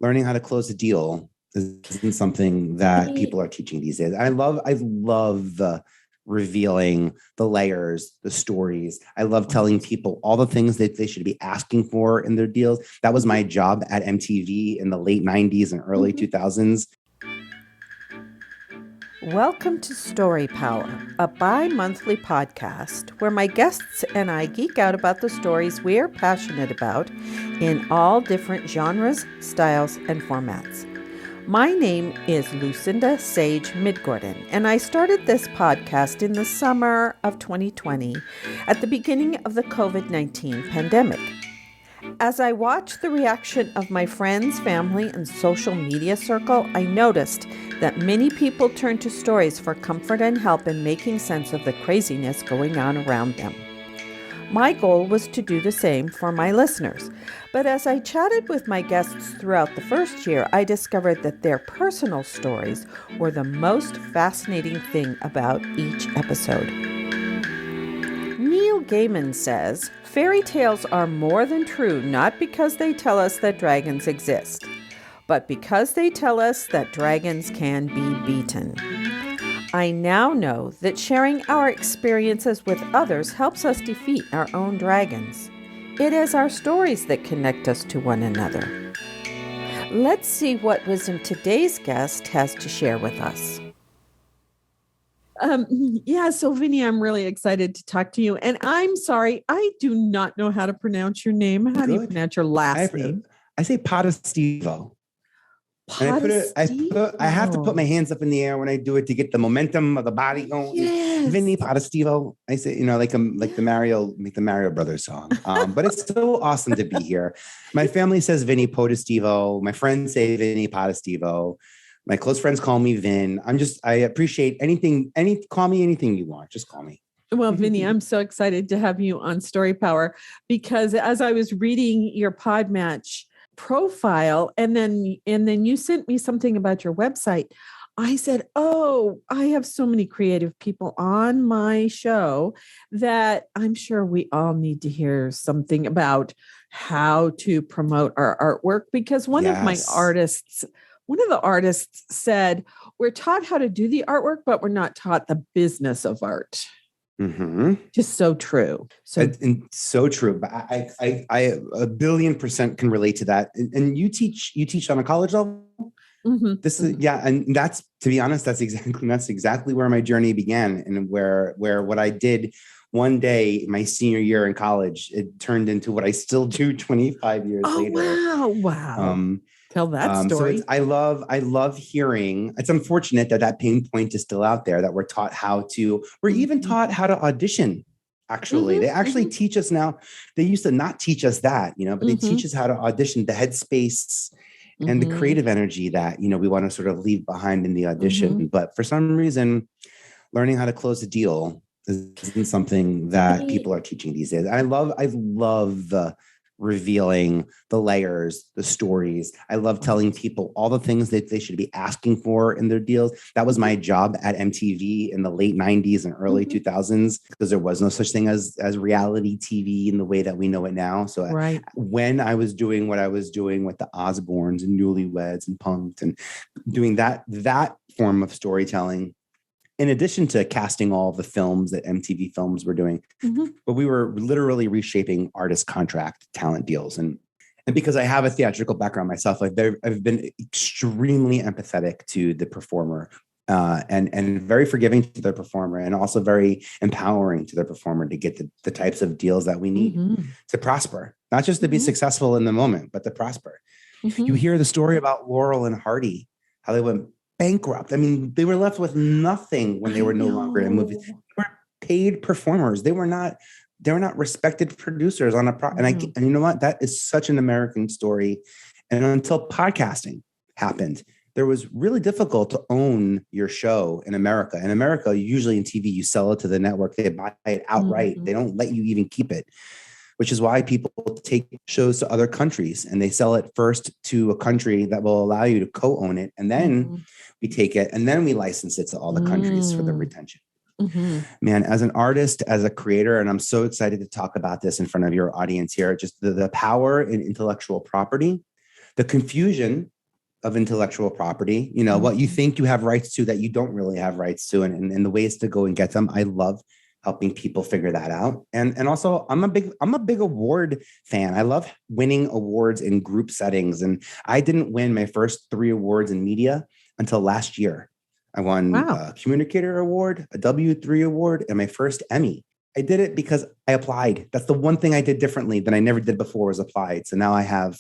learning how to close a deal isn't something that people are teaching these days. I love revealing the layers, the stories. I love telling people all the things that they should be asking for in their deals. That was my job at MTV in the late 90s and early 2000s. Welcome to Story Power, a bi-monthly podcast where my guests and I geek out about the stories we are passionate about in all different genres, styles, and formats. My name is Lucinda Sage-Midgorden, and I started this podcast in the summer of 2020 at the beginning of the COVID-19 pandemic. As I watched the reaction of my friends, family, and social media circle, I noticed that many people turned to stories for comfort and help in making sense of the craziness going on around them. My goal was to do the same for my listeners, but as I chatted with my guests throughout the first year, I discovered that their personal stories were the most fascinating thing about each episode. Neil Gaiman says, "Fairy tales are more than true not because they tell us that dragons exist, but because they tell us that dragons can be beaten." I now know that sharing our experiences with others helps us defeat our own dragons. It is our stories that connect us to one another. Let's see what wisdom today's guest has to share with us. So Vinnie, I'm really excited to talk to you. And I'm sorry, I do not know how to pronounce your name. How do you pronounce your last name? I say Postestivo. Postestivo. I have to put my hands up in the air when I do it to get the momentum of the body going. Yes. Vinnie like the Mario Brothers song. But it's so awesome to be here. My family says Vinnie Postestivo. My friends say Vinnie Postestivo. My close friends call me Vin. I appreciate call me anything you want. Just call me. Well, Vinnie, I'm so excited to have you on Story Power because as I was reading your Podmatch profile and then you sent me something about your website, I said, oh, I have so many creative people on my show that I'm sure we all need to hear something about how to promote our artwork because one of the artists said, we're taught how to do the artwork, but we're not taught the business of art. Mm-hmm. Just so true. So true. But I 1,000,000,000% can relate to that. And you teach on a college level? Mm-hmm. This is, and that's, to be honest, that's exactly where my journey began and where what I did one day, my senior year in college, it turned into what I still do 25 years later. Wow. Tell that story. So I love hearing. It's unfortunate that pain point is still out there. That we're even taught how to audition. Actually, they actually teach us now. They used to not teach us that, but they teach us how to audition, the headspace and the creative energy that we want to sort of leave behind in the audition. But for some reason, learning how to close a deal isn't something that people are teaching these days. I love revealing the layers, the stories. I love telling people all the things that they should be asking for in their deals. That was my job at MTV in the late 90s and early 2000s because there was no such thing as reality TV in the way that we know it now. So when I was doing what I was doing with the Osbournes and Newlyweds and Punk'd and doing that form of storytelling, in addition to casting all the films that MTV Films were doing, but we were literally reshaping artist contract talent deals. And because I have a theatrical background myself, I've been extremely empathetic to the performer and very forgiving to the performer and also very empowering to the performer to get the types of deals that we need to prosper, not just to be successful in the moment, but to prosper. You hear the story about Laurel and Hardy, how they went bankrupt. I mean, they were left with nothing when they were no longer in movies. They were paid performers. They were not respected producers on a and you know what? That is such an American story. And until podcasting happened, there was really difficult to own your show in America. In America, usually in TV, you sell it to the network. They buy it outright. They don't let you even keep it, which is why people take shows to other countries and they sell it first to a country that will allow you to co-own it. And then we take it and then we license it to all the countries for the retention. Man, as an artist, as a creator, and I'm so excited to talk about this in front of your audience here, just the power in intellectual property, the confusion of intellectual property, you know, what you think you have rights to that you don't really have rights to, and the ways to go and get them. I love helping people figure that out. And also I'm a big award fan. I love winning awards in group settings. And I didn't win my first 3 awards in media until last year. I won a Communicator Award, a W3 Award, and my first Emmy. I did it because I applied. That's the one thing I did differently than I never did before, was applied. So now I have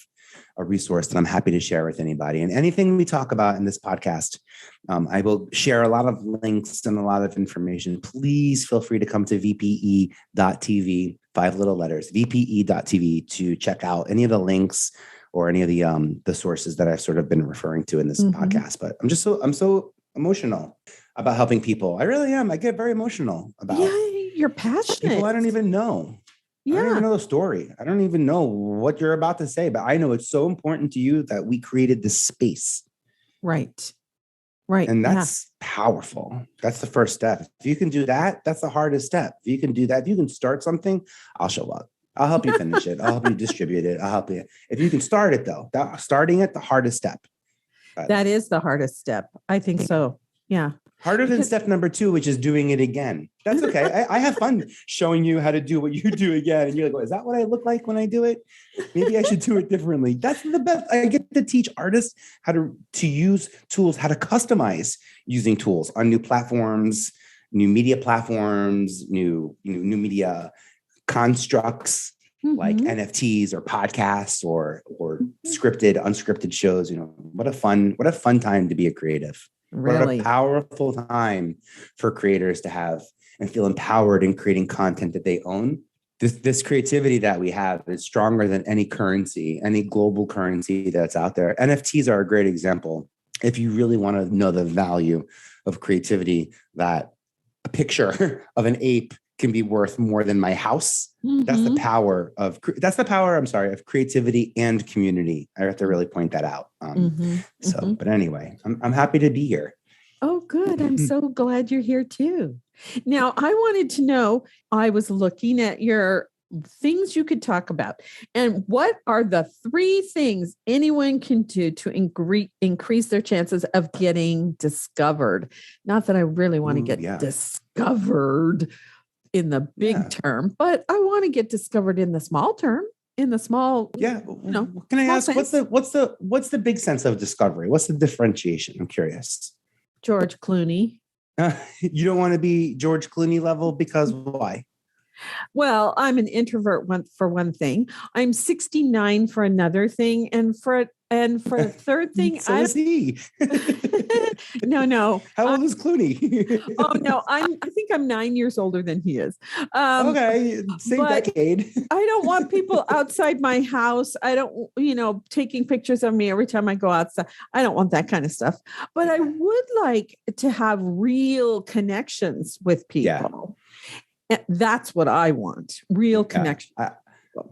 a resource that I'm happy to share with anybody. And anything we talk about in this podcast, I will share a lot of links and a lot of information. Please feel free to come to vpe.tv, 5 little letters, vpe.tv, to check out any of the links or any of the sources that I've sort of been referring to in this podcast. But I'm so emotional about helping people. I really am. I get very emotional about. Yeah, you're passionate. People I don't even know. Yeah. I don't even know the story. I don't even know what you're about to say, but I know it's so important to you that we created this space. Right. Right. And that's powerful. That's the first step. If you can do that, that's the hardest step. If you can do that, if you can start something, I'll show up. I'll help you finish it. I'll help you distribute it. I'll help you. If you can start it though, starting it, the hardest step. That is the hardest step. I think so. Yeah. Harder than step number 2, which is doing it again. That's okay. I have fun showing you how to do what you do again. And you're like, well, is that what I look like when I do it? Maybe I should do it differently. That's the best. I get to teach artists how to use tools, how to customize using tools on new platforms, new media platforms, new media constructs, like NFTs or podcasts or scripted, unscripted shows. You know, what a fun time to be a creative. Really? What a powerful time for creators to have and feel empowered in creating content that they own. This creativity that we have is stronger than any currency, any global currency that's out there. NFTs are a great example. If you really want to know the value of creativity, that a picture of an ape can be worth more than my house. That's the power of creativity and community. I have to really point that out. But anyway, I'm happy to be here. Oh, good. I'm so glad you're here too. Now, I wanted to know, I was looking at your things you could talk about, and what are the 3 things anyone can do to increase their chances of getting discovered? Not that I really want to get discovered in the big term, but I want to get discovered in the small term, in the small. Yeah. Can I ask, what's the big sense of discovery? What's the differentiation? I'm curious. George Clooney. You don't want to be George Clooney level because why? Well, I'm an introvert for one thing. I'm 69 for another thing. And for a third thing, so is he. No. How old is Clooney? Oh no, I think I'm 9 years older than he is. Okay, same decade. I don't want people outside my house. I don't, taking pictures of me every time I go outside. I don't want that kind of stuff. But I would like to have real connections with people. Yeah. That's what I want. Real connection.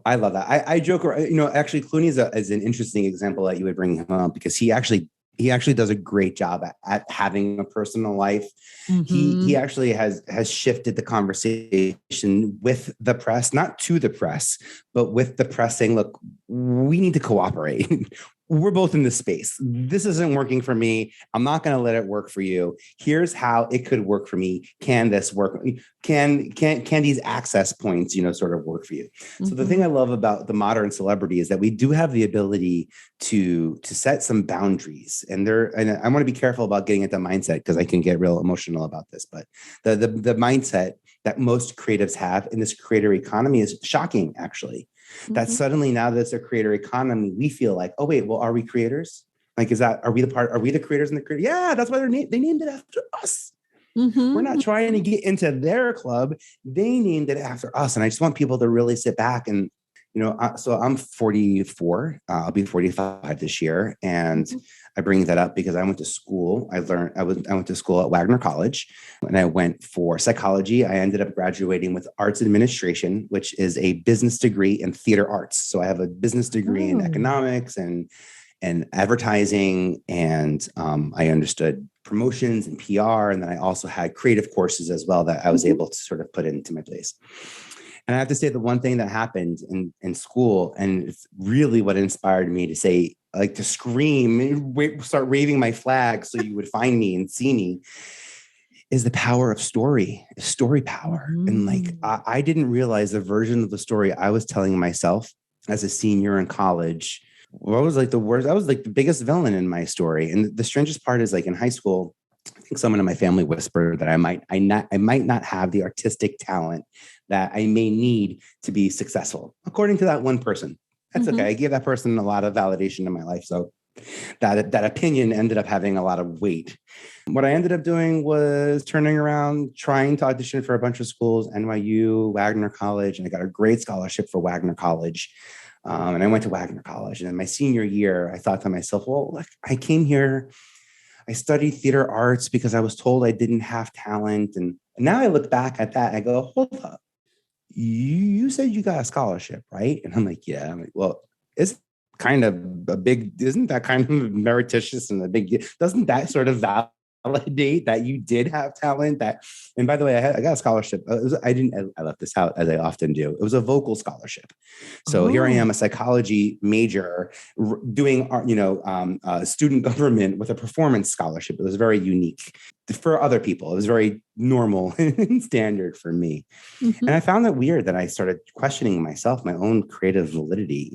I love that. I joke around, actually Clooney is an interesting example that you would bring him up, because he actually does a great job at having a personal life. He actually has shifted the conversation with the press, not to the press, but with the press, saying, look, we need to cooperate. We're both in this space. This isn't working for me. I'm not going to let it work for you. Here's how it could work for me. Can this work? Can these access points, sort of work for you? So the thing I love about the modern celebrity is that we do have the ability to set some boundaries, and I want to be careful about getting into mindset, because I can get real emotional about this, but the mindset that most creatives have in this creator economy is shocking, actually. That suddenly, now that it's a creator economy, we feel like, oh wait, well, are we creators? Like, are we the creators in the creator? Yeah, that's why they named it after us. We're not trying to get into their club. They named it after us. And I just want people to really sit back and, so I'm 44. I'll be 45 this year. And I bring that up because I went to school. I went to school at Wagner College, and I went for psychology. I ended up graduating with arts administration, which is a business degree in theater arts. So I have a business degree in economics and advertising, and I understood promotions and PR. And then I also had creative courses as well that I was able to sort of put into my place. And I have to say, the one thing that happened in school, and it's really what inspired me to say, like to scream, start waving my flag so you would find me and see me, is the power of story power. And like, I didn't realize the version of the story I was telling myself as a senior in college, what was like the worst, I was like the biggest villain in my story. And the strangest part is like in high school, I think someone in my family whispered that I might not have the artistic talent that I may need to be successful, according to that one person. That's okay. I gave that person a lot of validation in my life. So that opinion ended up having a lot of weight. What I ended up doing was turning around, trying to audition for a bunch of schools, NYU, Wagner College, and I got a great scholarship for Wagner College. And I went to Wagner College. And in my senior year, I thought to myself, well, look, I came here, I studied theater arts because I was told I didn't have talent. And now I look back at that, and I go, hold up. You said you got a scholarship, right? And I'm like, yeah. I'm like, well, isn't that kind of merititious and a big, doesn't that sort of validate that you did have talent? And by the way, I got a scholarship. I left this out as I often do. It was a vocal scholarship. So here I am, a psychology major doing, student government with a performance scholarship. It was very unique for other people. It was very normal and standard for me. And I found that weird that I started questioning myself, my own creative validity,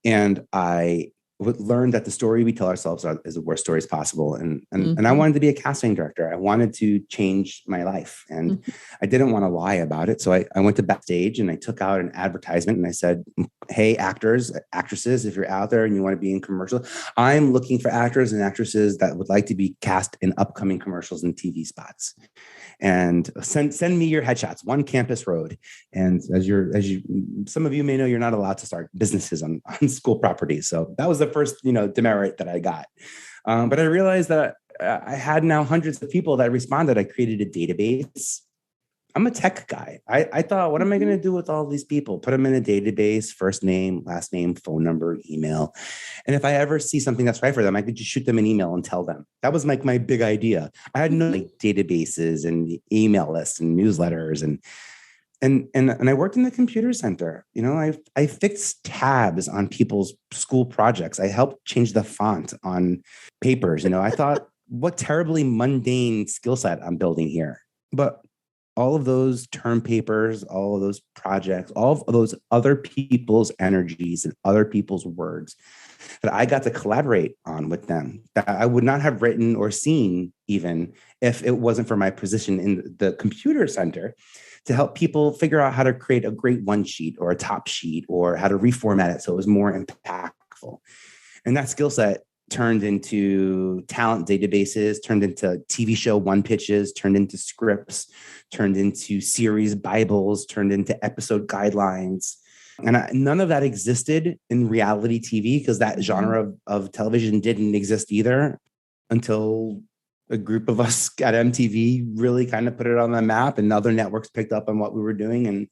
and I learned that the story we tell ourselves is the worst stories possible. And I wanted to be a casting director. I wanted to change my life, and I didn't want to lie about it. So I went to backstage and I took out an advertisement and I said, hey, actors, actresses, if you're out there and you want to be in commercials, I'm looking for actors and actresses that would like to be cast in upcoming commercials and TV spots. And send me your headshots, One Campus Road. And as some of you may know, you're not allowed to start businesses on school properties. So that was the first, demerit that I got. But I realized that I had now hundreds of people that responded. I created a database. I'm a tech guy. I thought, what am I going to do with all these people? Put them in a database, first name, last name, phone number, email. And if I ever see something that's right for them, I could just shoot them an email and tell them. That was like my big idea. I had no databases and email lists and newsletters and I worked in the computer center. I fixed tabs on people's school projects. I helped change the font on papers. I thought, what terribly mundane skill set I'm building here. But all of those term papers, all of those projects, all of those other people's energies and other people's words that I got to collaborate on with them, that I would not have written or seen even if it wasn't for my position in the computer center to help people figure out how to create a great one sheet or a top sheet or how to reformat it so it was more impactful. And that skill set turned into talent databases, turned into TV show one pitches, turned into scripts, turned into series Bibles, turned into episode guidelines. And none of that existed in reality TV because that genre of television didn't exist either until a group of us at MTV really kind of put it on the map and other networks picked up on what we were doing.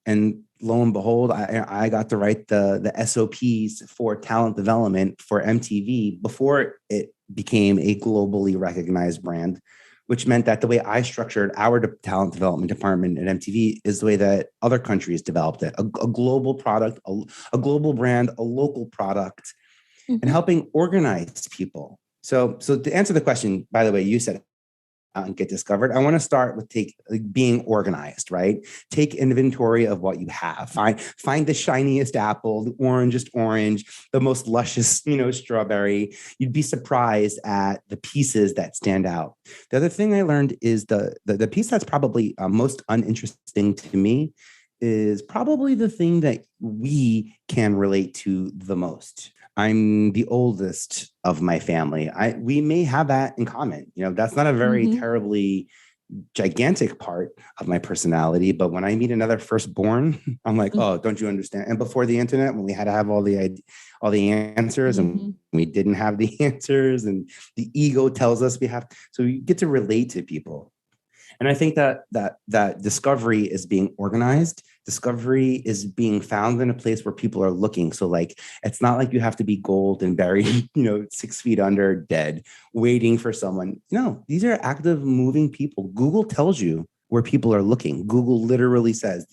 And lo and behold, I got to write the SOPs for talent development for MTV before it became a globally recognized brand, which meant that the way I structured our talent development department at MTV is the way that other countries developed it. A global product, a global brand, a local product, and helping organize people. So to answer the question, by the way, you said and get discovered. I want to start with being organized, right? Take inventory of what you have. Find the shiniest apple, the orangest orange, the most luscious, strawberry. You'd be surprised at the pieces that stand out. The other thing I learned is the piece that's probably most uninteresting to me is probably the thing that we can relate to the most. I'm the oldest of my family. We may have that in common. That's not a very terribly gigantic part of my personality. But when I meet another firstborn, I'm like, oh, don't you understand? And before the internet, when we had to have all the answers and we didn't have the answers and the ego tells us we have. So you get to relate to people. And I think that discovery is being organized. Discovery is being found in a place where people are looking. So like, it's not like you have to be gold and buried, 6 feet under dead, waiting for someone. No, these are active, moving people. Google tells you where people are looking. Google literally says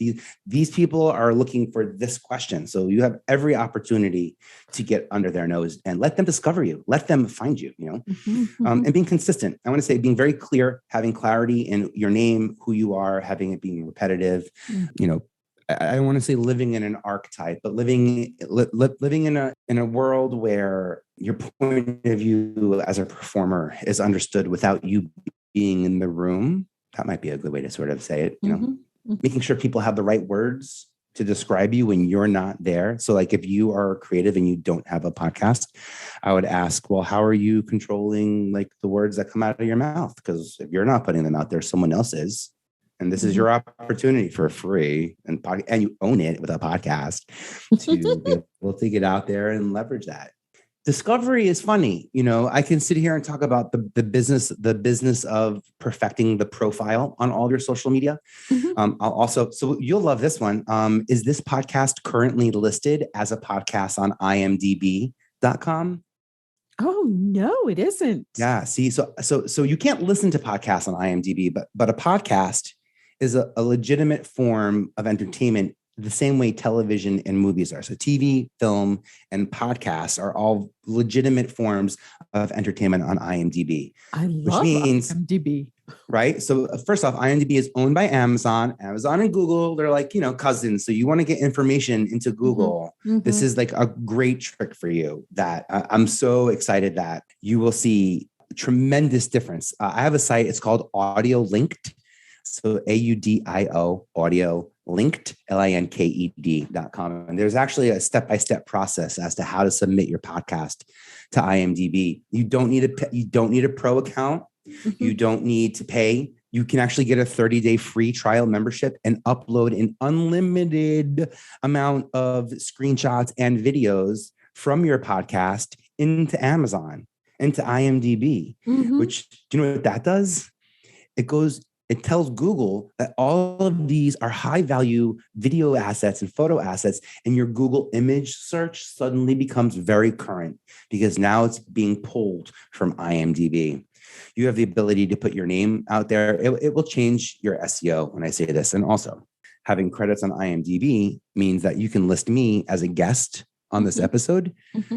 these people are looking for this question. So you have every opportunity to get under their nose and let them discover you, let them find you, and being consistent. I want to say being very clear, having clarity in your name, who you are, having it being repetitive, I want to say living in an archetype, but living in a world where your point of view as a performer is understood without you being in the room. That might be a good way to sort of say it, making sure people have the right words to describe you when you're not there. So like if you are creative and you don't have a podcast, I would ask, well, how are you controlling like the words that come out of your mouth? Because if you're not putting them out there, someone else is. And this is your opportunity for free and you own it with a podcast to be able to get out there and leverage that. Discovery is funny. I can sit here and talk about the business of perfecting the profile on all your social media. So you'll love this one. Is this podcast currently listed as a podcast on imdb.com? Oh, no, it isn't. Yeah. See, so you can't listen to podcasts on IMDb, but a podcast is a legitimate form of entertainment the same way television and movies are. So TV, film, and podcasts are all legitimate forms of entertainment on IMDb. I love IMDb. Right? So first off, IMDb is owned by Amazon and Google. They're like, cousins. So you want to get information into Google. This is like a great trick for you that I'm so excited that you will see tremendous difference. I have a site. It's called Audio Linked. So AUDIO, audio linked, linked.com. And there's actually a step-by-step process as to how to submit your podcast to IMDb. You don't need a pro account. You don't need to pay. You can actually get a 30-day free trial membership and upload an unlimited amount of screenshots and videos from your podcast into Amazon, into IMDb, which, do you know what that does? It tells Google that all of these are high value video assets and photo assets, and your Google image search suddenly becomes very current because now it's being pulled from IMDb. You have the ability to put your name out there. It will change your SEO when I say this. And also, having credits on IMDb means that you can list me as a guest on this episode.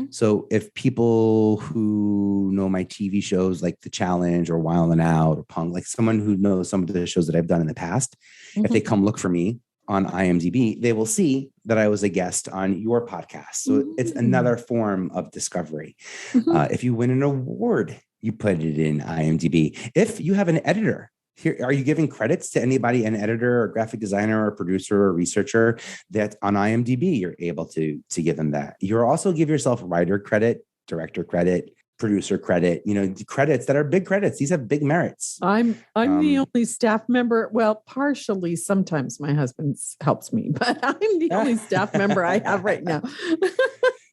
So if people who know my TV shows like The Challenge or Wild 'N Out or Punk, like someone who knows some of the shows that I've done in the past, if they come look for me on IMDb, they will see that I was a guest on your podcast. So it's another form of discovery. If you win an award, you put it in IMDb. If you have an editor, here, are you giving credits to anybody, an editor or graphic designer or producer or researcher that on IMDb, you're able to give them that. You'll also give yourself writer credit, director credit, producer credit, credits that are big credits. These have big merits. I'm the only staff member. Well, partially, sometimes my husband helps me, but I'm the only staff member I have right now.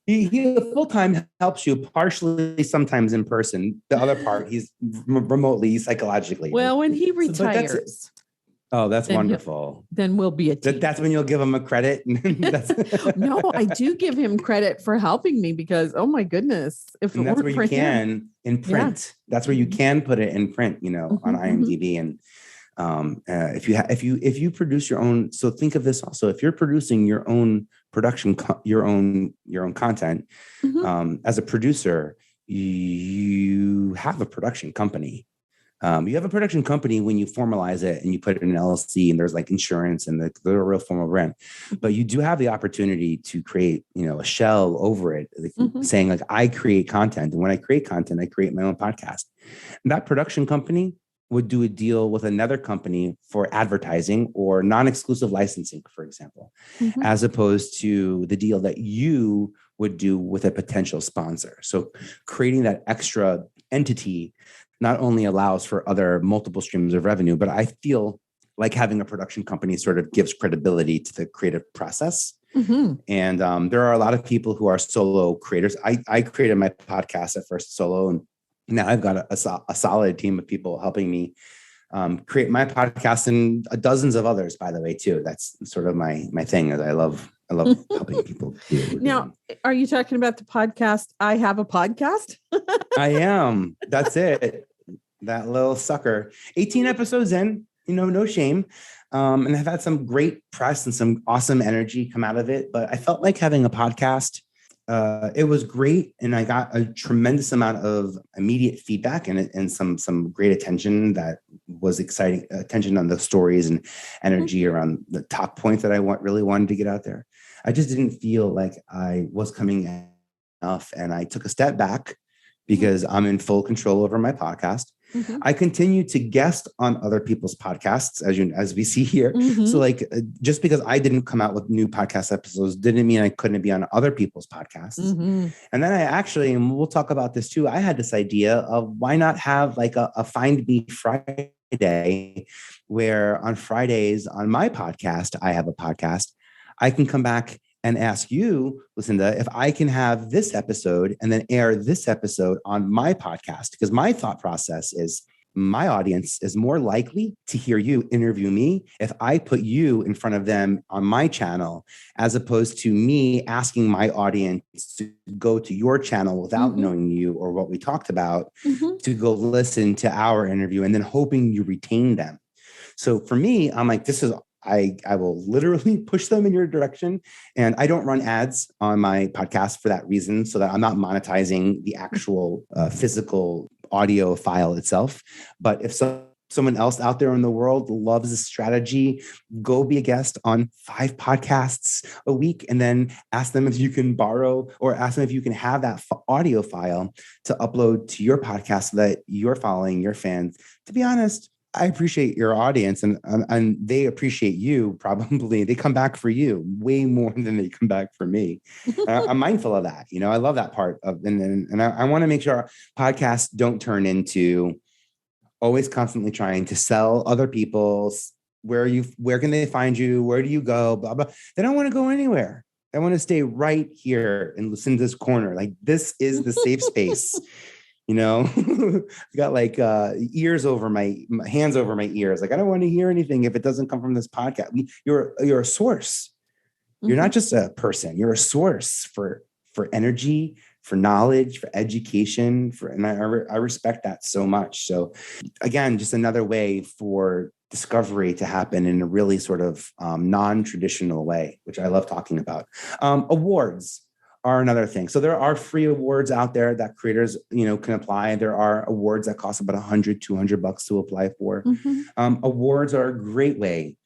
He full-time helps you partially, sometimes in person. The other part, he's remotely, psychologically. Well, when he retires. That's wonderful. Then we'll be a team. That's when you'll give him a credit. No, I do give him credit for helping me because, oh my goodness. That's where you can in print. Yeah. That's where you can put it in print, on IMDb. And if you produce your own, so think of this also, if you're producing your own production, your own content, as a producer, you have a production company. You have a production company when you formalize it and you put it in an LLC and there's like insurance and the real formal brand, but you do have the opportunity to create, a shell over it, saying like, I create content. And when I create content, I create my own podcast. And that production company would do a deal with another company for advertising or non-exclusive licensing, for example, as opposed to the deal that you would do with a potential sponsor. So creating that extra entity not only allows for other multiple streams of revenue, but I feel like having a production company sort of gives credibility to the creative process. And there are a lot of people who are solo creators. I created my podcast at first solo, and now I've got a solid team of people helping me create my podcast and dozens of others, by the way, too. That's sort of my thing. I love helping people do. Now, are you talking about the podcast? I have a podcast. I am. That's it. That little sucker. 18 episodes in. no shame. And I've had some great press and some awesome energy come out of it. But I felt like having a podcast, it was great. And I got a tremendous amount of immediate feedback and some great attention that was exciting, attention on the stories and energy around the top points that I really wanted to get out there. I just didn't feel like I was coming enough. And I took a step back because I'm in full control over my podcast. I continue to guest on other people's podcasts, as we see here. So like, just because I didn't come out with new podcast episodes didn't mean I couldn't be on other people's podcasts. And then I actually, and we'll talk about this too, I had this idea of why not have like a Find Me Friday, where on Fridays on my podcast, I have a podcast, I can come back and ask you, Lucinda, if I can have this episode and then air this episode on my podcast, because my thought process is my audience is more likely to hear you interview me if I put you in front of them on my channel, as opposed to me asking my audience to go to your channel without knowing you or what we talked about, to go listen to our interview and then hoping you retain them. So for me, I'm like, I will literally push them in your direction. And I don't run ads on my podcast for that reason, so that I'm not monetizing the actual physical audio file itself. But if someone else out there in the world loves this strategy, go be a guest on 5 podcasts a week and then ask them if you can borrow or ask them if you can have that audio file to upload to your podcast so that you're following your fans. To be honest, I appreciate your audience and they appreciate you. Probably they come back for you way more than they come back for me. I'm mindful of that. I love that part of, and I want to make sure our podcasts don't turn into always constantly trying to sell other people's where can they find you? Where do you go? Blah, blah. They don't want to go anywhere. I want to stay right here in Lucinda's corner. Like, this is the safe space. I got like hands over my ears. Like, I don't want to hear anything if it doesn't come from this podcast. You're a source. You're not just a person. You're a source for energy, for knowledge, for education, and I respect that so much. So again, just another way for discovery to happen in a really sort of non-traditional way, which I love talking about. Awards are another thing. So there are free awards out there that creators, can apply. There are awards that cost about $100, $200 to apply for. Awards are a great way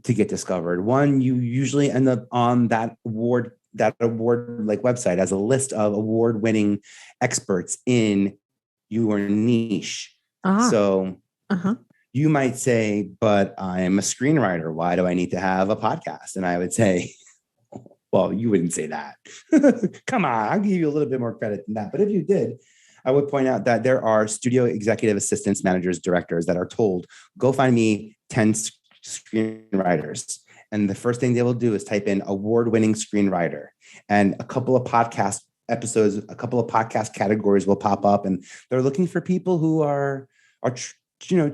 to get discovered. One, you usually end up on that award like website as a list of award-winning experts in your niche. So you might say, but I'm a screenwriter. Why do I need to have a podcast? And I would say, well, you wouldn't say that. Come on, I'll give you a little bit more credit than that. But if you did, I would point out that there are studio executive assistants, managers, directors that are told, go find me 10 screenwriters. And the first thing they will do is type in award-winning screenwriter. And a couple of podcast episodes, a couple of podcast categories will pop up. And they're looking for people who are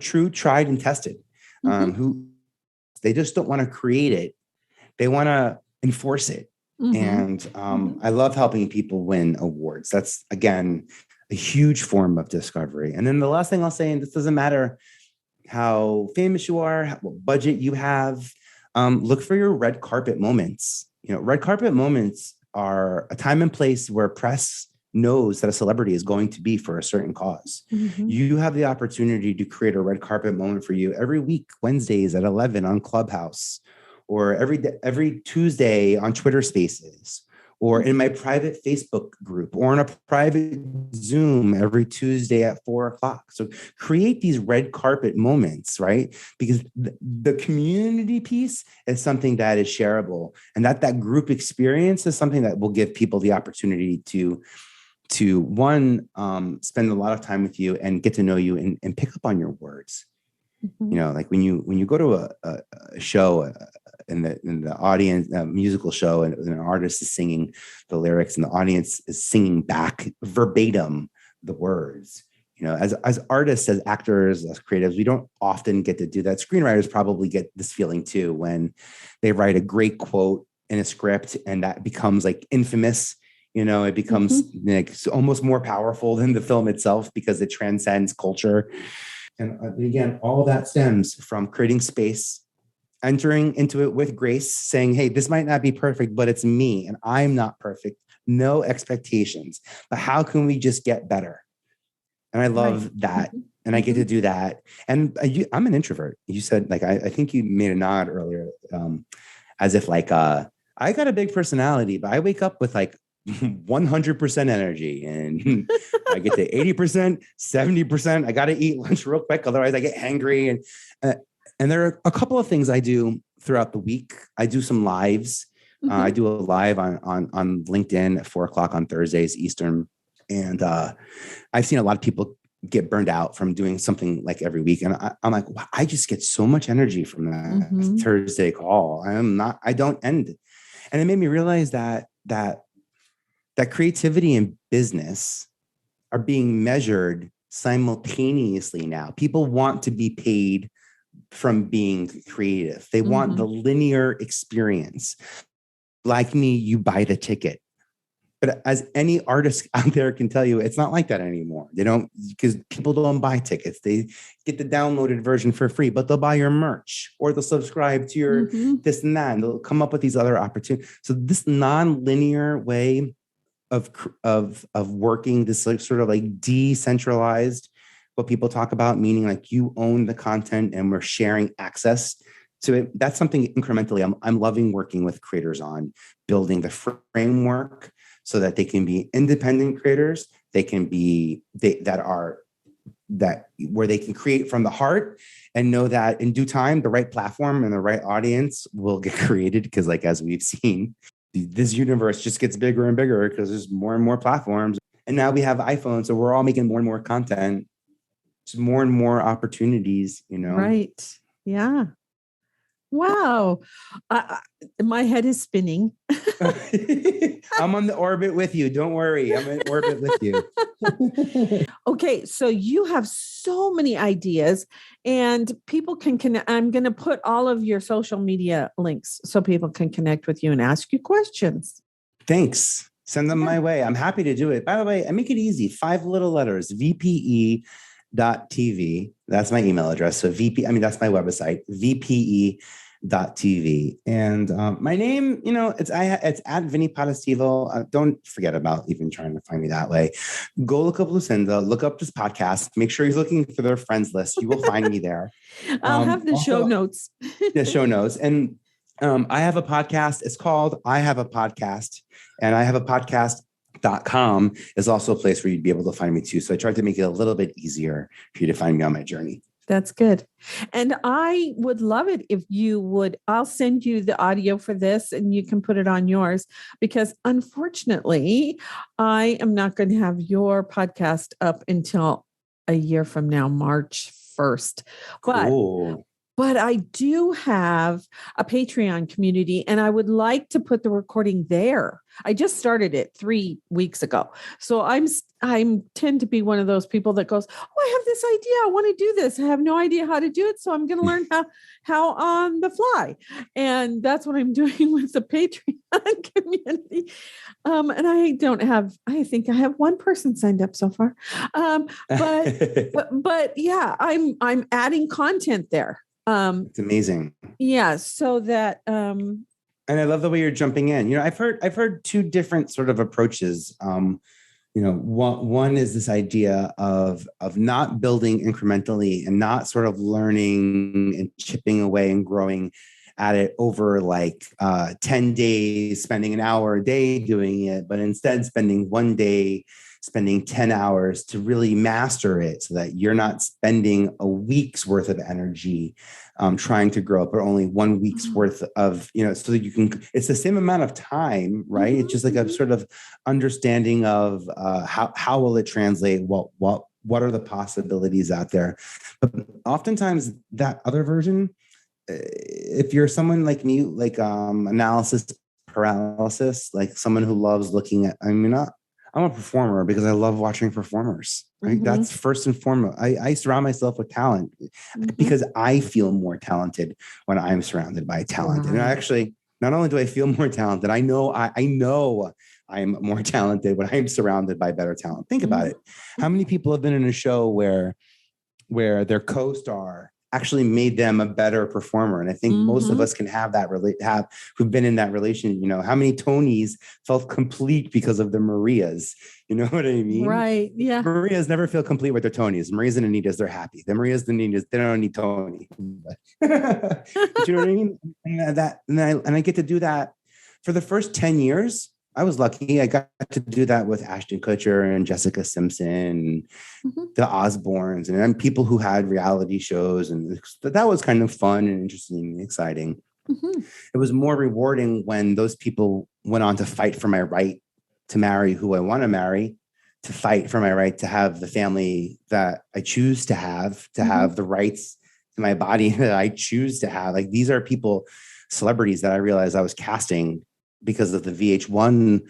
true, tried and tested, who they just don't want to create it. They want to enforce it. And I love helping people win awards. That's, again, a huge form of discovery. And then the last thing I'll say, and this doesn't matter how famous you are, what budget you have, look for your red carpet moments. Red carpet moments are a time and place where press knows that a celebrity is going to be for a certain cause. You have the opportunity to create a red carpet moment for you every week, Wednesdays at 11 on Clubhouse, or every Tuesday on Twitter Spaces, or in my private Facebook group, or in a private Zoom every Tuesday at 4:00. So create these red carpet moments, right? Because the community piece is something that is shareable, and that group experience is something that will give people the opportunity to one, spend a lot of time with you and get to know you and pick up on your words. Like when you go to a show in the audience, a musical show, and an artist is singing the lyrics and the audience is singing back verbatim the words. As artists, as actors, as creatives, we don't often get to do that. Screenwriters probably get this feeling too when they write a great quote in a script and that becomes like infamous. It becomes like almost more powerful than the film itself because it transcends culture. And again, all of that stems from creating space, entering into it with grace, saying, hey, this might not be perfect, but it's me and I'm not perfect. No expectations. But how can we just get better? And I love that. And I get to do that. And I'm an introvert. You said, like, I think you made a nod earlier, as if like, I got a big personality, but I wake up with like 100% energy and I get to 80%, 70%. I got to eat lunch real quick. Otherwise I get hangry. And there are a couple of things I do throughout the week. I do some lives. I do a live on LinkedIn at 4:00 on Thursdays Eastern. And I've seen a lot of people get burned out from doing something like every week. And I'm like, wow, I just get so much energy from that Thursday call. I don't end. And it made me realize that creativity and business are being measured simultaneously now. People want to be paid from being creative. They want the linear experience. Like me, you buy the ticket. But as any artist out there can tell you, it's not like that anymore. They don't, because people don't buy tickets. They get the downloaded version for free, but they'll buy your merch or they'll subscribe to your this and that. And they'll come up with these other opportunities. So this non-linear way of working, this like sort of like decentralized, what people talk about, meaning like you own the content and we're sharing access to it. That's something incrementally I'm loving working with creators on, building the framework so that they can be independent creators. They can be where they can create from the heart and know that in due time, the right platform and the right audience will get created. Because like, as we've seen, this universe just gets bigger and bigger because there's more and more platforms. And now we have iPhones. So we're all making more and more content. Just more and more opportunities, Right. Yeah. Wow. My head is spinning. I'm on the orbit with you. Don't worry. I'm in orbit with you. Okay. So you have so many ideas and people can connect. I'm going to put all of your social media links so people can connect with you and ask you questions. Thanks. Send them my way. I'm happy to do it. By the way, I make it easy. 5 little letters, VPE.TV. That's my email address. So that's my website, VPE.TV. And my name, it's at Vinnie Postestivo. Don't forget about even trying to find me that way. Go look up Lucinda, look up this podcast. Make sure you're looking for their friends list. You will find me there. I'll have the show notes. The show notes. And I have a podcast. It's called I Have a Podcast. And I have a podcast.com is also a place where you'd be able to find me too. So I tried to make it a little bit easier for you to find me on my journey. That's good. And I would love it if you would, I'll send you the audio for this and you can put it on yours, because unfortunately, I am not going to have your podcast up until a year from now, March 1st. Cool. But I do have a Patreon community and I would like to put the recording there. I just started it 3 weeks ago. So I tend to be one of those people that goes, oh, I have this idea. I want to do this. I have no idea how to do it. So I'm going to learn how on the fly. And that's what I'm doing with the Patreon community. And I think I have one person signed up so far. But yeah, I'm adding content there. It's amazing. Yeah. So that, and I love the way you're jumping in. I've heard 2 different sort of approaches. One is this idea of not building incrementally and not sort of learning and chipping away and growing at it over like 10 days, spending an hour a day doing it, but instead spending 1 day, spending 10 hours to really master it so that you're not spending a week's worth of energy trying to grow up, but only 1 week's worth of, so that you can, it's the same amount of time, right? It's just like a sort of understanding of how will it translate? What are the possibilities out there? But oftentimes that other version, if you're someone like me, like analysis paralysis, like someone who loves looking at, I'm a performer because I love watching performers, right? That's first and foremost. I surround myself with talent because I feel more talented when I'm surrounded by talent. And actually, not only do I feel more talented, I know I'm more talented when I'm surrounded by better talent. Think about it. How many people have been in a show where where their co-star actually made them a better performer. And I think most of us can have that who've been in that relation. How many Tonys felt complete because of the Marias? You know what I mean? Right. Yeah. Marias never feel complete with their Tonys. Marias and Anitas, they're happy. The Marias and Anitas, they don't need Tony. But you know what I mean? And I get to do that for the first 10 years. I was lucky. I got to do that with Ashton Kutcher and Jessica Simpson, the Osbournes, and then people who had reality shows. And that was kind of fun and interesting and exciting. It was more rewarding when those people went on to fight for my right to marry who I want to marry, to fight for my right to have the family that I choose to have the rights to my body that I choose to have. Like, these are people, celebrities that I realized I was casting because of the VH1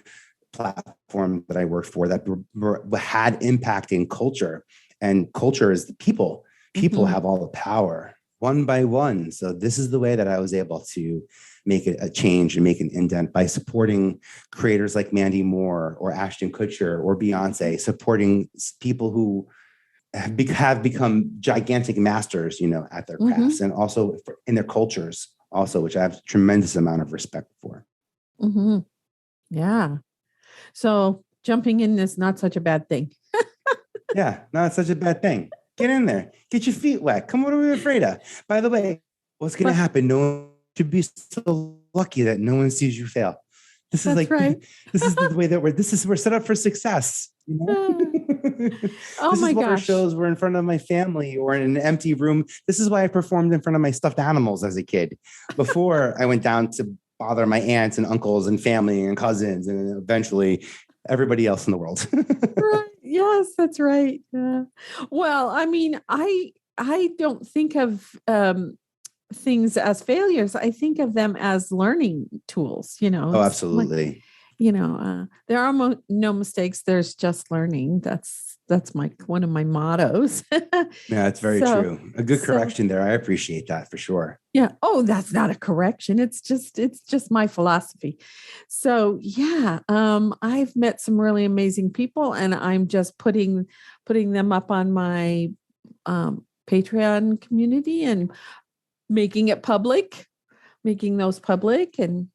platform that I worked for that had impact in culture. And culture is the people. People have all the power one by one. So this is the way that I was able to make a change and make an indent by supporting creators like Mandy Moore or Ashton Kutcher or Beyonce, supporting people who have become gigantic masters, at their crafts and also in their cultures also, which I have a tremendous amount of respect for. Yeah. So jumping in is not such a bad thing. Yeah, not such a bad thing. Get in there. Get your feet wet. Come on, what are we afraid of? By the way, what's going to happen? No one should be so lucky that no one sees you fail. This is right. This is the way that we're set up for success. Oh This my is why our gosh. shows were in front of my family or in an empty room. This is why I performed in front of my stuffed animals as a kid before I went down to bother my aunts and uncles and family and cousins and eventually everybody else in the world. Right. Yes, that's right. Yeah. Well, I mean, I don't think of things as failures. I think of them as learning tools. Oh, absolutely. There are no mistakes. There's just learning. That's one of my mottos. Yeah, it's very true. A good correction there. I appreciate that for sure. Yeah. Oh, that's not a correction. It's just my philosophy. So yeah, I've met some really amazing people, and I'm just putting them up on my Patreon community and making those public, and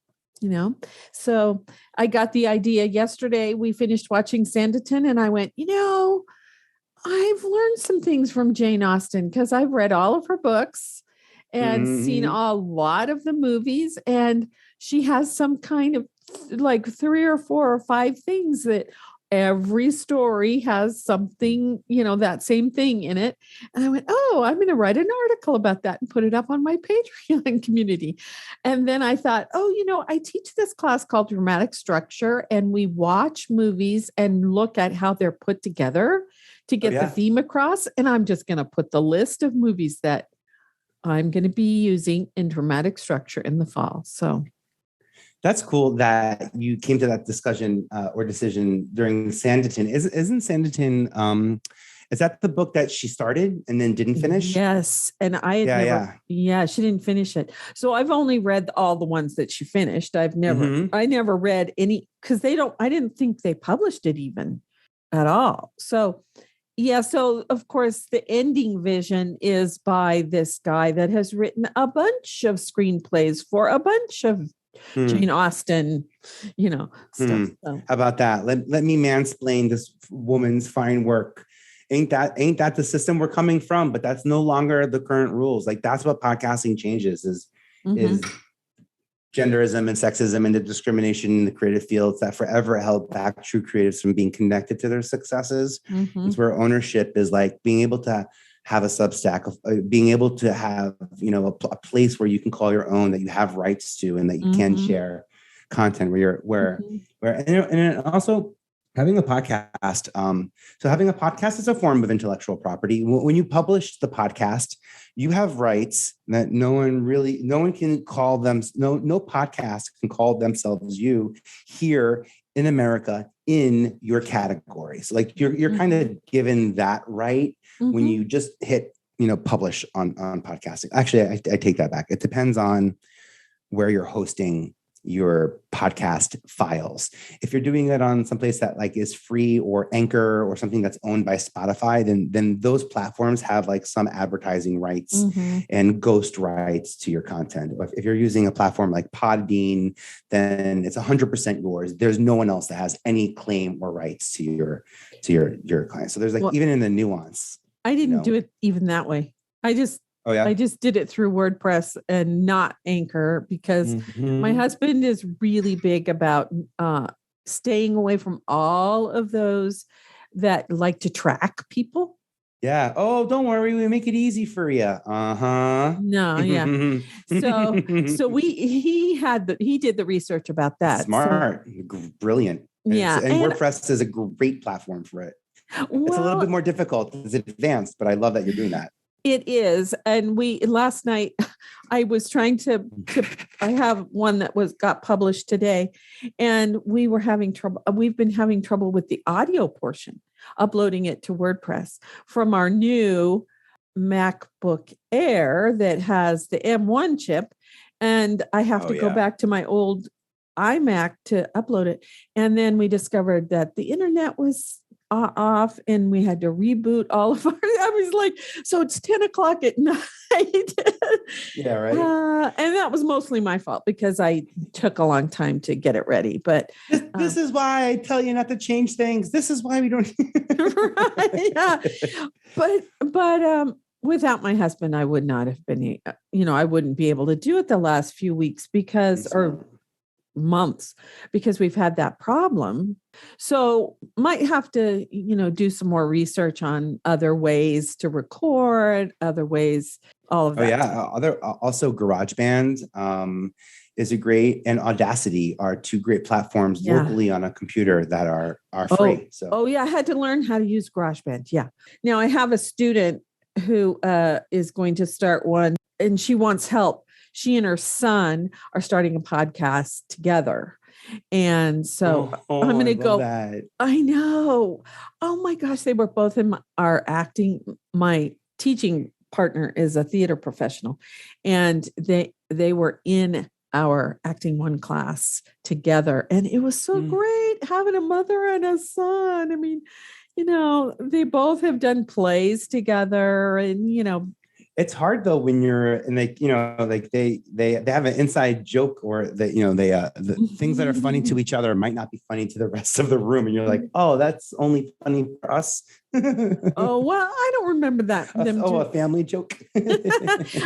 so I got the idea yesterday. We finished watching Sanditon and I went, I've learned some things from Jane Austen because I've read all of her books and seen a lot of the movies. And she has some kind of like 3 or 4 or 5 things that every story has something, that same thing in it. And I went, oh, I'm going to write an article about that and put it up on my Patreon community. And then I thought, I teach this class called dramatic structure, and we watch movies and look at how they're put together to get the theme across. And I'm just going to put the list of movies that I'm going to be using in dramatic structure in the fall. So that's cool that you came to that discussion or decision during Sanditon. Isn't Sanditon, is that the book that she started and then didn't finish? Yes. And I had she didn't finish it. So I've only read all the ones that she finished. I never read any, because I didn't think they published it even at all. So yeah. So of course the ending vision is by this guy that has written a bunch of screenplays for a bunch of Jane Austen, stuff. So. How about that? Let me mansplain this woman's fine work. Ain't that the system we're coming from? But that's no longer the current rules. Like, that's what podcasting changes is genderism and sexism and the discrimination in the creative fields that forever held back true creatives from being connected to their successes. It's where ownership is like being able to have a Substack, of being able to have, a place where you can call your own, that you have rights to, and that you can share content and also having a podcast. So having a podcast is a form of intellectual property. When you publish the podcast, you have rights that no one can call them. No podcast can call themselves you here in America in your category. So like you're kind of given that right when you just hit, publish on podcasting. Actually, I take that back. It depends on where you're hosting your podcast files. If you're doing it on someplace that like is free or Anchor or something that's owned by Spotify, then those platforms have like some advertising rights and ghost rights to your content. If you're using a platform like Podbean, then it's 100% yours. There's no one else that has any claim or rights to your client. So there's like, even in the nuance. I didn't do it even that way. I just did it through WordPress and not Anchor because my husband is really big about staying away from all of those that like to track people. Yeah. Oh, don't worry. We make it easy for you. Uh-huh. No, yeah. So he did the research about that. Smart. Brilliant. Yeah. And WordPress is a great platform for it. It's a little bit more difficult. It's advanced, but I love that you're doing that. It is. And last night I was trying to I have one that got published today, and we were having trouble. We've been having trouble with the audio portion, uploading it to WordPress from our new MacBook Air that has the M1 chip. And I have to go back to my old iMac to upload it. And then we discovered that the internet was off and we had to reboot all of I was like, so it's 10 o'clock at night. Yeah, right. And that was mostly my fault because I took a long time to get it ready. But this is why I tell you not to change things. This is why we don't. Right, yeah. But without my husband, I would not have been, I wouldn't be able to do it the last few weeks or months because we've had that problem. So might have to, do some more research on other ways to record, other ways, all of that. Oh yeah. Also GarageBand is a great, and Audacity are two great platforms locally on a computer that are free. So I had to learn how to use GarageBand. Yeah. Now I have a student who is going to start one, and she wants help. She and her son are starting a podcast together. And so I'm going to go. That. I know. Oh my gosh. They were both in our acting. My teaching partner is a theater professional, and they were in our acting one class together. And it was so great having a mother and a son. I mean, they both have done plays together, and, it's hard though when you're and they have an inside joke, or that the things that are funny to each other might not be funny to the rest of the room, and you're like, oh, that's only funny for us. Oh well, I don't remember that. A family joke. I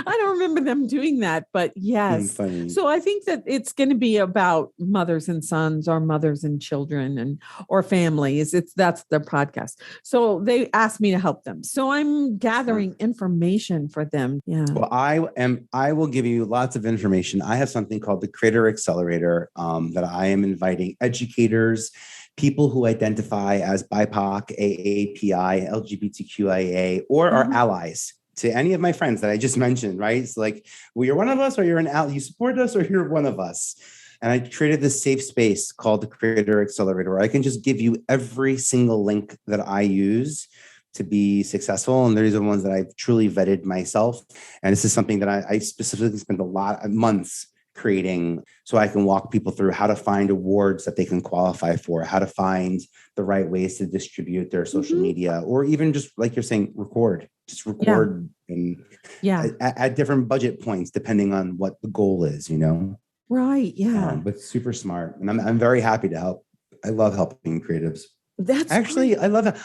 don't remember them doing that, but yes. Funny. So I think that it's going to be about mothers and sons, or mothers and children, or families. That's their podcast. So they asked me to help them. So I'm gathering information for them. Yeah. Well, I will give you lots of information. I have something called the Creator Accelerator that I am inviting educators, people who identify as BIPOC, AAPI, LGBTQIA, or are allies to any of my friends that I just mentioned, right? It's like, well, you're one of us, or you're an ally, you support us, or you're one of us. And I created this safe space called the Creator Accelerator, where I can just give you every single link that I use to be successful. And these are the ones that I've truly vetted myself. And this is something that I specifically spent a lot of months creating, so I can walk people through how to find awards that they can qualify for, how to find the right ways to distribute their social media, or even just like you're saying, record and at different budget points, depending on what the goal is, Right. Yeah. But super smart. And I'm very happy to help. I love helping creatives. That's actually, great.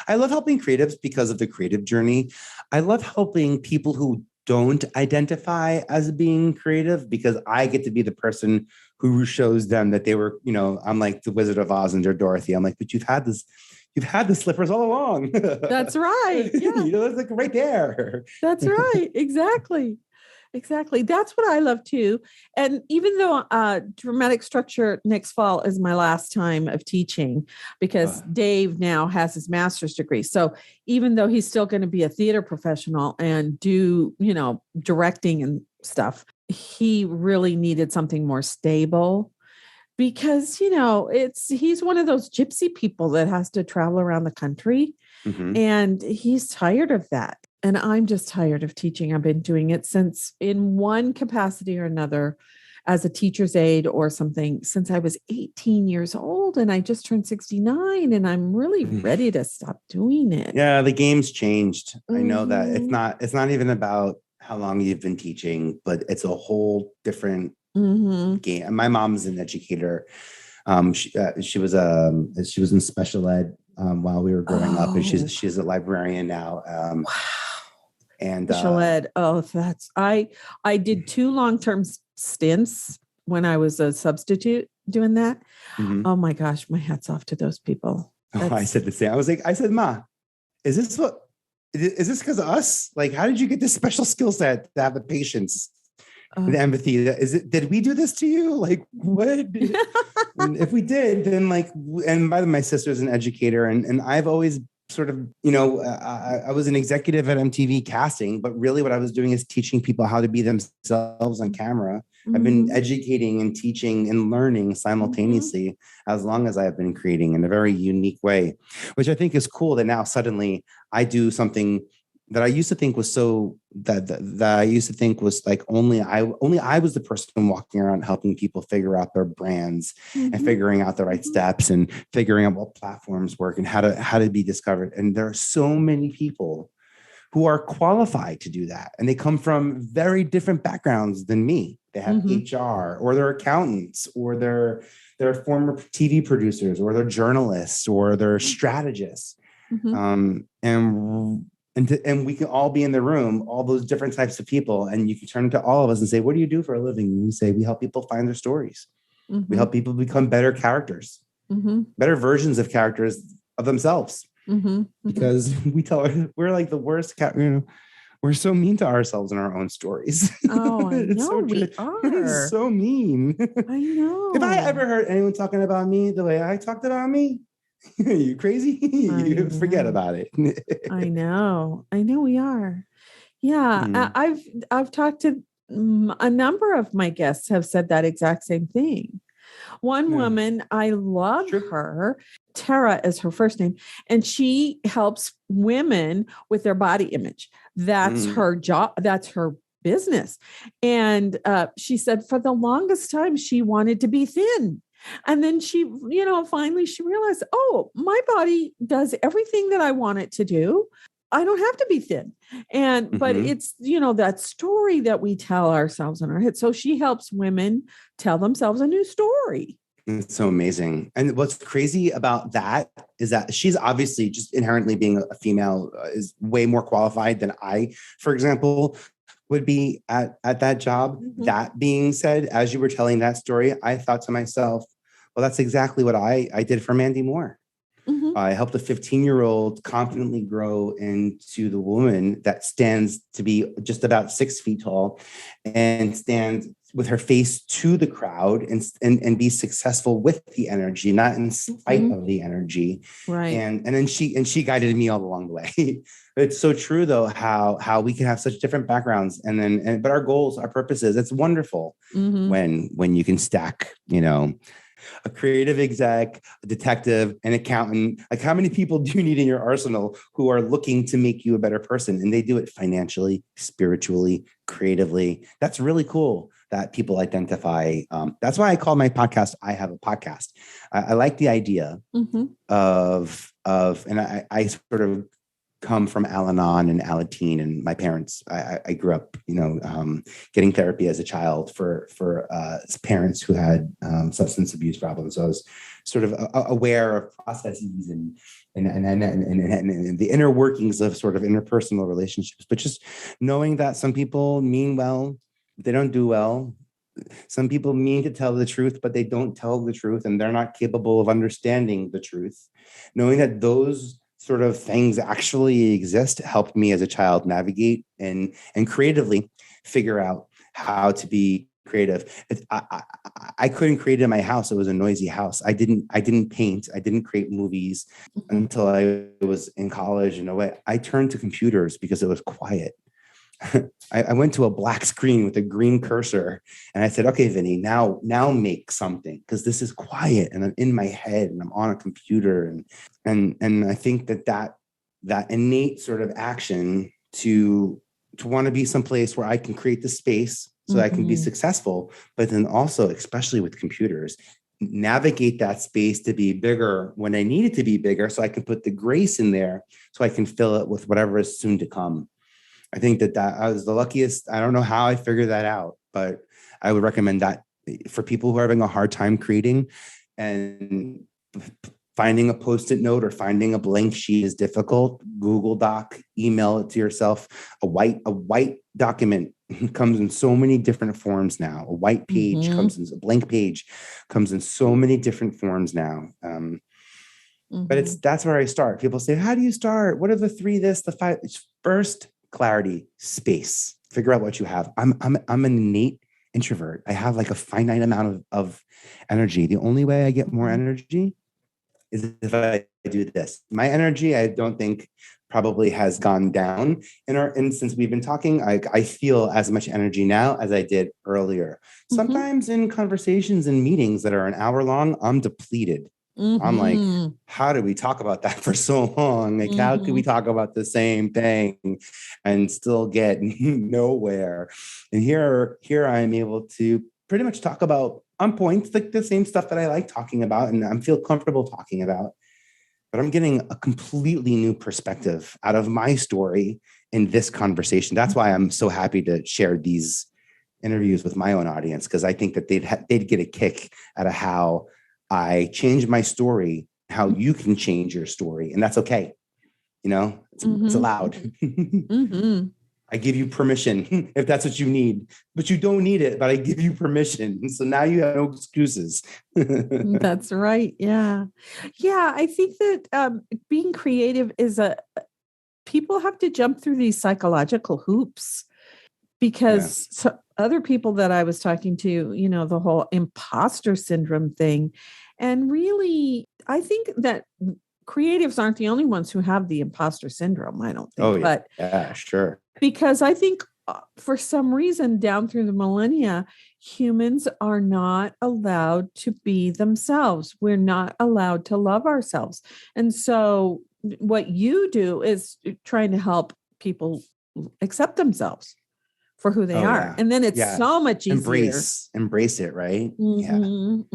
I love helping creatives because of the creative journey. I love helping people who don't identify as being creative, because I get to be the person who shows them that they were, I'm like the Wizard of Oz and Dorothy. I'm like, but you've had the slippers all along. That's right. Yeah. It's like right there. That's right. Exactly. That's what I love too. And even though dramatic structure next fall is my last time of teaching, because Dave now has his master's degree. So even though he's still going to be a theater professional and do, directing and stuff, he really needed something more stable, because, he's one of those gypsy people that has to travel around the country, and he's tired of that. And I'm just tired of teaching. I've been doing it since, in one capacity or another, as a teacher's aide or something since I was 18 years old, and I just turned 69, and I'm really ready to stop doing it. Yeah, the game's changed. I know that Mm-hmm. it's not even about how long you've been teaching, but it's a whole different Mm-hmm. game. And my mom's an educator. She was in special ed while we were growing up, and Oh, she's a librarian now. wow. And Special ed. Oh, I did 2 long-term stints when I was a substitute doing that. mhm. Oh my gosh, my hat's off to those people. Oh, I said the same. I said, Ma, is this because of us? Like, how did you get this special skill set to have the patience, the empathy? Did we do this to you? Like, what? And if we did, then and by the way, my sister's an educator, and I've always sort of, I was an executive at MTV casting, but really what I was doing is teaching people how to be themselves on camera. I've been educating and teaching and learning simultaneously as long as I've been creating in a very unique way, which I think is cool that now suddenly I do something that I used to think was that I used to think was like only I was the person walking around helping people figure out their brands and figuring out the right steps and figuring out what platforms work and how to be discovered. And there are so many people who are qualified to do that. And they come from very different backgrounds than me. They have HR, or they're accountants, or they're former TV producers, or they're journalists, or they're strategists. And we can all be in the room, all those different types of people. And you can turn to all of us and say, what do you do for a living? And we say, we help people find their stories. We help people become better characters, better versions of characters of themselves. Because we're like the worst, we're so mean to ourselves in our own stories. Oh, I know we are. It's so mean. I know. If I ever heard anyone talking about me the way I talked about me, you crazy? You forget about it. I know we are. Yeah. I've talked to a number of my guests have said that exact same thing. One woman, I love her. Tara is her first name, and she helps women with their body image. That's her job. That's her business. And she said for the longest time, she wanted to be thin. And then she, finally she realized, oh, my body does everything that I want it to do. I don't have to be thin. But it's, that story that we tell ourselves in our head. So she helps women tell themselves a new story. It's so amazing. And what's crazy about that is that she's obviously, just inherently being a female, is way more qualified than I, for example, would be at that job. That being said, as you were telling that story, I thought to myself, well, that's exactly what I did for Mandy Moore. I helped a 15-year-old confidently grow into the woman that stands to be just about 6 feet tall and stands with her face to the crowd and be successful with the energy, not in spite of the energy. Right. And then she guided me all along the way. It's so true though, how we can have such different backgrounds but our goals, our purposes, it's wonderful when you can stack, a creative exec, a detective, an accountant. Like, how many people do you need in your arsenal who are looking to make you a better person? And they do it financially, spiritually, creatively. That's really cool that people identify. That's why I call my podcast, I Have a Podcast. I like the idea of, and I sort of come from Al-Anon and Alateen, and my parents, I grew up, getting therapy as a child for parents who had substance abuse problems. So I was sort of aware of processes and the inner workings of sort of interpersonal relationships, but just knowing that some people mean well, they don't do well. Some people mean to tell the truth, but they don't tell the truth, and they're not capable of understanding the truth. Knowing that those sort of things actually exist helped me as a child navigate and creatively figure out how to be creative. I couldn't create in my house. It was a noisy house. I didn't paint. I didn't create movies until I was in college. In a way, I turned to computers because it was quiet. I went to a black screen with a green cursor and I said, okay, Vinnie, now make something, because this is quiet and I'm in my head and I'm on a computer. And I think that innate sort of action to want to be someplace where I can create the space so I can be successful. But then also, especially with computers, navigate that space to be bigger when I need it to be bigger, so I can put the grace in there so I can fill it with whatever is soon to come. I think that I was the luckiest. I don't know how I figured that out, but I would recommend that for people who are having a hard time creating, and finding a Post-it note or finding a blank sheet is difficult. Google Doc, email it to yourself. A white document comes in so many different forms now. A white page a blank page comes in so many different forms now. But that's where I start. People say, how do you start? What are the 3, the 5? It's first, clarity, space. Figure out what you have. I'm an innate introvert. I have like a finite amount of energy. The only way I get more energy is if I do this. My energy, I don't think probably has gone down and since we've been talking. I feel as much energy now as I did earlier. Sometimes in conversations and meetings that are an hour long, I'm depleted. I'm like, how do we talk about that for so long? Like, how can we talk about the same thing and still get nowhere? And here I'm able to pretty much talk about on points, like the same stuff that I like talking about and I feel comfortable talking about. But I'm getting a completely new perspective out of my story in this conversation. That's why I'm so happy to share these interviews with my own audience, because I think that they'd get a kick out of how I change my story, how you can change your story. And that's okay. It's allowed. I give you permission if that's what you need, but you don't need it, but I give you permission. So now you have no excuses. That's right. Yeah. Yeah. I think that being creative is people have to jump through these psychological hoops, because other people that I was talking to, the whole imposter syndrome thing. And really, I think that creatives aren't the only ones who have the imposter syndrome, I don't think. Oh, yeah. But yeah, sure. Because I think for some reason down through the millennia, humans are not allowed to be themselves. We're not allowed to love ourselves. And so what you do is trying to help people accept themselves for who they are. Yeah. And then it's so much easier. Embrace it, right? You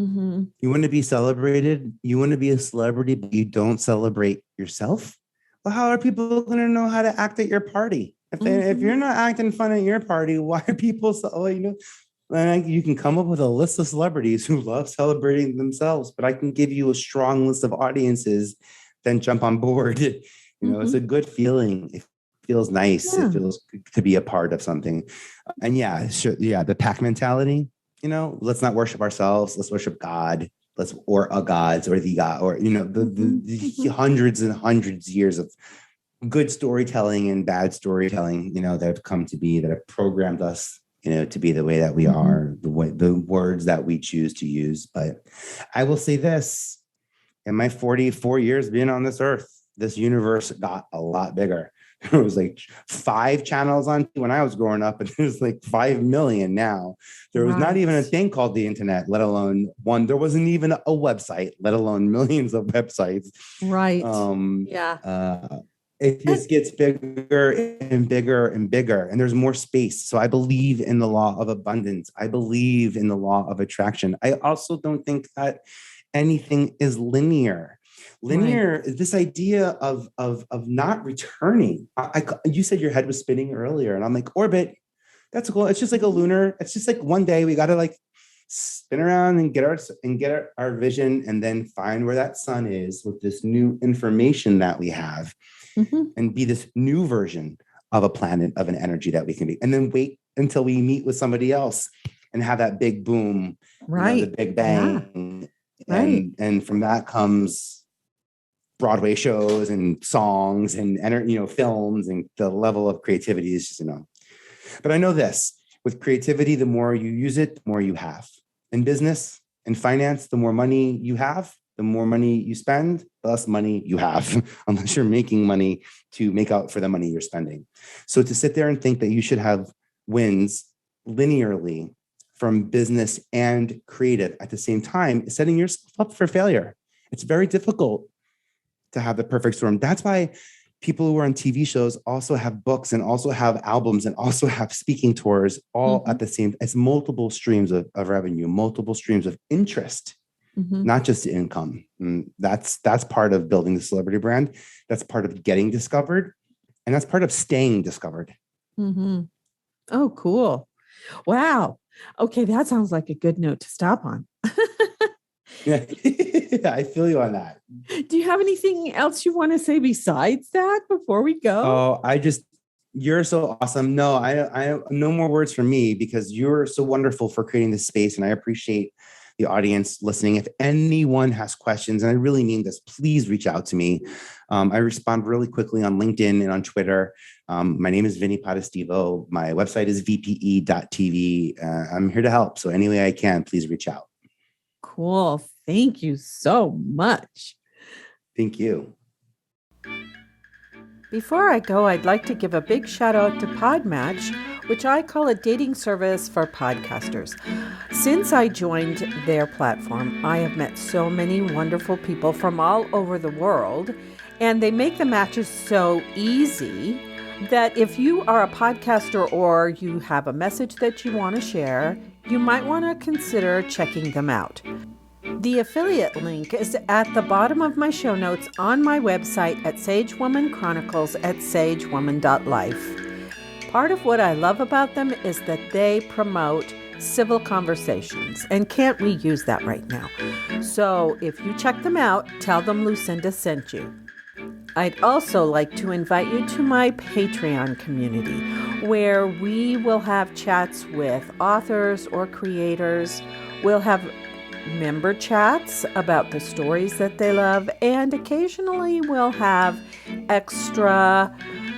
want to be celebrated. You want to be a celebrity, but you don't celebrate yourself. Well, how are people going to know how to act at your party? If you're not acting fun at your party, why are people you can come up with a list of celebrities who love celebrating themselves, but I can give you a strong list of audiences, then jump on board. It's a good feeling. It feels nice. It feels good to be a part of something. And the pack mentality, let's not worship ourselves. Let's worship God. Or a gods or the God, or, the hundreds and hundreds of years of good storytelling and bad storytelling, that have come to be, that have programmed us, to be the way that we are, the words that we choose to use. But I will say this, in my 44 years being on this earth, this universe got a lot bigger. There was like 5 channels on when I was growing up, and there's like 5 million now. There was not even a thing called the internet, let alone one. There wasn't even a website, let alone millions of websites. Right. It just gets bigger and bigger and bigger, and there's more space. So I believe in the law of abundance. I believe in the law of attraction. I also don't think that anything is linear. Is this idea of not returning. You said your head was spinning earlier, and I'm like, orbit, that's cool. It's just like a lunar. It's just like one day we got to like spin around and get our vision, and then find where that sun is with this new information that we have, and be this new version of a planet, of an energy that we can be, and then wait until we meet with somebody else and have that big boom, the big bang, and from that comes Broadway shows and songs and films, and the level of creativity is just, But I know this, with creativity, the more you use it, the more you have. In business and finance, the more money you have, the more money you spend, the less money you have, unless you're making money to make out for the money you're spending. So to sit there and think that you should have wins linearly from business and creative at the same time is setting yourself up for failure. It's very difficult to have the perfect storm. That's why people who are on TV shows also have books and also have albums and also have speaking tours all at the same. It's multiple streams of revenue, multiple streams of interest, not just income. And that's part of building the celebrity brand. That's part of getting discovered. And that's part of staying discovered. Oh, cool. Wow. Okay. That sounds like a good note to stop on. Yeah, I feel you on that. Do you have anything else you want to say besides that before we go? Oh, you're so awesome. No, I no more words from me because you're so wonderful for creating this space. And I appreciate the audience listening. If anyone has questions, and I really mean this, please reach out to me. I respond really quickly on LinkedIn and on Twitter. My name is Vinnie Postestivo. My website is vpe.tv. I'm here to help. So any way I can, please reach out. Cool. Thank you so much. Thank you. Before I go, I'd like to give a big shout out to Podmatch, which I call a dating service for podcasters. Since I joined their platform, I have met so many wonderful people from all over the world, and they make the matches so easy that if you are a podcaster or you have a message that you want to share, you might want to consider checking them out. The affiliate link is at the bottom of my show notes on my website at Sage-Woman Chronicles at sagewoman.life. Part of what I love about them is that they promote civil conversations, and can't we use that right now? So if you check them out, tell them Lucinda sent you. I'd also like to invite you to my Patreon community, where we will have chats with authors or creators. We'll have member chats about the stories that they love, and occasionally we'll have extra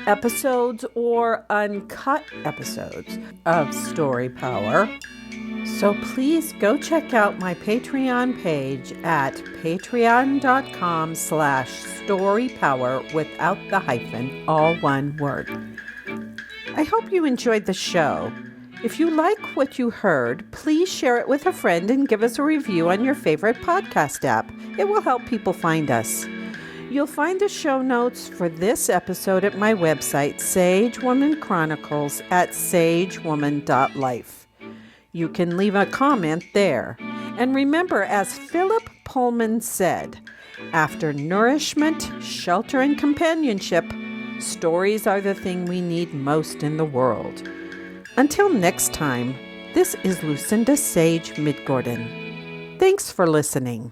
episodes or uncut episodes of Story Power. So please go check out my Patreon page at patreon.com/storypower without the hyphen, all one word. I hope you enjoyed the show. If you like what you heard, please share it with a friend and give us a review on your favorite podcast app. It will help people find us. You'll find the show notes for this episode at my website, Sage-Woman Chronicles at sagewoman.life. You can leave a comment there. And remember, as Philip Pullman said, after nourishment, shelter, and companionship, stories are the thing we need most in the world. Until next time, this is Lucinda Sage-Midgorden. Thanks for listening.